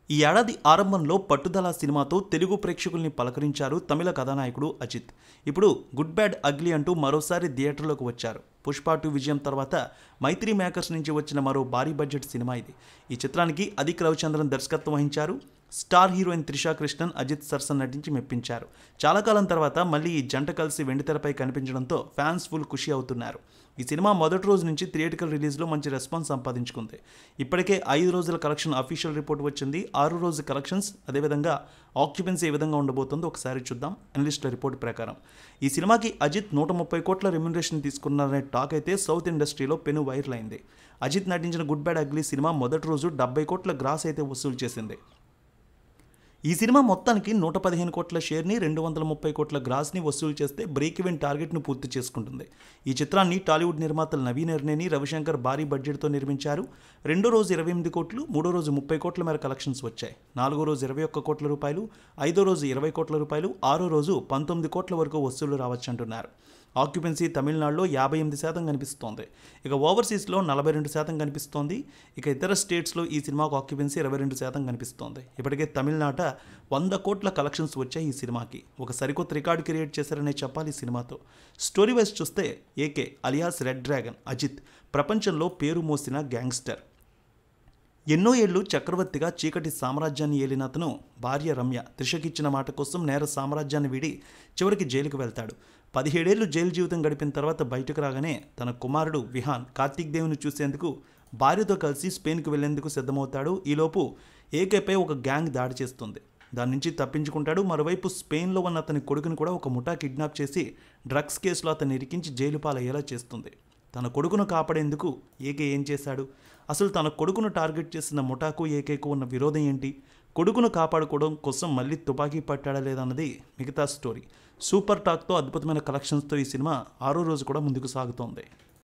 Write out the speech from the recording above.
ఈ ఏడాది ఆరంభంలో పట్టుదల సినిమాతో తెలుగు ప్రేక్షకుల్ని పలకరించారు తమిళ కథానాయకుడు అజిత్. ఇప్పుడు గుడ్ బ్యాడ్ అగ్లీ అంటూ మరోసారి థియేటర్లోకి వచ్చారు. పుష్ప 2 విజయం తర్వాత మైత్రి మేకర్స్ నుంచి వచ్చిన మరో భారీ బడ్జెట్ సినిమా ఇది. ఈ చిత్రానికి అదిక్ రవిచంద్రన్ దర్శకత్వం వహించారు. స్టార్ హీరోయిన్ త్రిషా కృష్ణన్, అజిత్ సరసన్ నటించి మెప్పించారు. చాలా కాలం తర్వాత మళ్ళీ ఈ జంట కలిసి వెండితెరపై కనిపించడంతో ఫ్యాన్స్ ఫుల్ ఖుషి అవుతున్నారు. ఈ సినిమా మొదటి రోజు నుంచి థియేటికల్ రిలీజ్లో మంచి రెస్పాన్స్ సంపాదించుకుంది. ఇప్పటికే 5 రోజుల కలెక్షన్ అఫీషియల్ రిపోర్ట్ వచ్చింది. 6 రోజు కలెక్షన్స్, అదేవిధంగా ఆక్యుపెన్సీ ఏ విధంగా ఉండబోతుందో ఒకసారి చూద్దాం. అనలిస్టుల రిపోర్ట్ ప్రకారం ఈ సినిమాకి అజిత్ 130 కోట్ల రెమ్యునరేషన్ తీసుకున్నారనే టాక్ అయితే సౌత్ ఇండస్ట్రీలో పెను వైరల్ అయింది. అజిత్ నటించిన గుడ్ బ్యాడ్ అగ్లీ సినిమా మొదటి రోజు 70 కోట్ల గ్రాస్ అయితే వసూలు చేసింది. ఈ సినిమా మొత్తానికి 115 కోట్ల షేర్ని, 230 కోట్ల గ్రాస్ని వసూలు చేస్తే బ్రేక్ ఈవెన్ టార్గెట్ను పూర్తి చేసుకుంటుంది. ఈ చిత్రాన్ని టాలీవుడ్ నిర్మాతలు నవీన్ ఎర్నేని, రవిశంకర్ భారీ బడ్జెట్తో నిర్మించారు. రెండో రోజు 28 కోట్లు, మూడో రోజు 30 కోట్ల మేర కలెక్షన్స్ వచ్చాయి. నాలుగో రోజు 21 కోట్ల రూపాయలు, ఐదో రోజు 20 కోట్ల రూపాయలు, ఆరో రోజు 19 కోట్ల వరకు వసూలు రావచ్చంటున్నారు. ఆక్యుపెన్సీ తమిళనాడులో 58% కనిపిస్తోంది. ఇక ఓవర్సీస్లో 42% కనిపిస్తోంది. ఇక ఇతర స్టేట్స్లో ఈ సినిమాకు ఆక్యుపెన్సీ 22% కనిపిస్తోంది. ఇప్పటికే తమిళనాట 100 కోట్ల కలెక్షన్స్ వచ్చాయి ఈ సినిమాకి. ఒక సరికొత్త రికార్డు క్రియేట్ చేశారనే చెప్పాలి ఈ సినిమాతో. స్టోరీ వైజ్ చూస్తే AK alias red dragon Ajith ప్రపంచంలో పేరు మోసిన గ్యాంగ్స్టర్. ఎన్నో ఏళ్లు చక్రవర్తిగా చీకటి సామ్రాజ్యాన్ని ఏలిన అతను భార్య రమ్య త్రిషకిచ్చిన మాట కోసం నేర సామ్రాజ్యాన్ని వీడి చివరికి జైలుకు వెళ్తాడు. 17 ఏళ్లు జైలు జీవితం గడిపిన తర్వాత బయటకు రాగానే తన కుమారుడు విహాన్ కార్తీక్ దేవుని చూసేందుకు భార్యతో కలిసి స్పెయిన్కు వెళ్లేందుకు సిద్ధమవుతాడు. ఈలోపు ఏకేపై ఒక గ్యాంగ్ దాడి చేస్తుంది. దాని నుంచి తప్పించుకుంటాడు. మరోవైపు స్పెయిన్లో ఉన్న అతని కొడుకుని కూడా ఒక ముఠా కిడ్నాప్ చేసి డ్రగ్స్ కేసులో అతన్ని ఇరికించి జైలు పాలయ్యేలా చేస్తుంది. తన కొడుకును కాపాడేందుకు ఏకే ఏం చేశాడు? అసలు తన కొడుకును టార్గెట్ చేసిన ముఠాకు ఏకేకు ఉన్న విరోధం ఏంటి? కొడుకును కాపాడుకోవడం కోసం మళ్ళీ తుపాకీ పట్టాడా లేదన్నది మిగతా స్టోరీ. సూపర్ టాక్తో అద్భుతమైన కలెక్షన్స్తో ఈ సినిమా 6వ రోజు కూడా ముందుకు సాగుతోంది.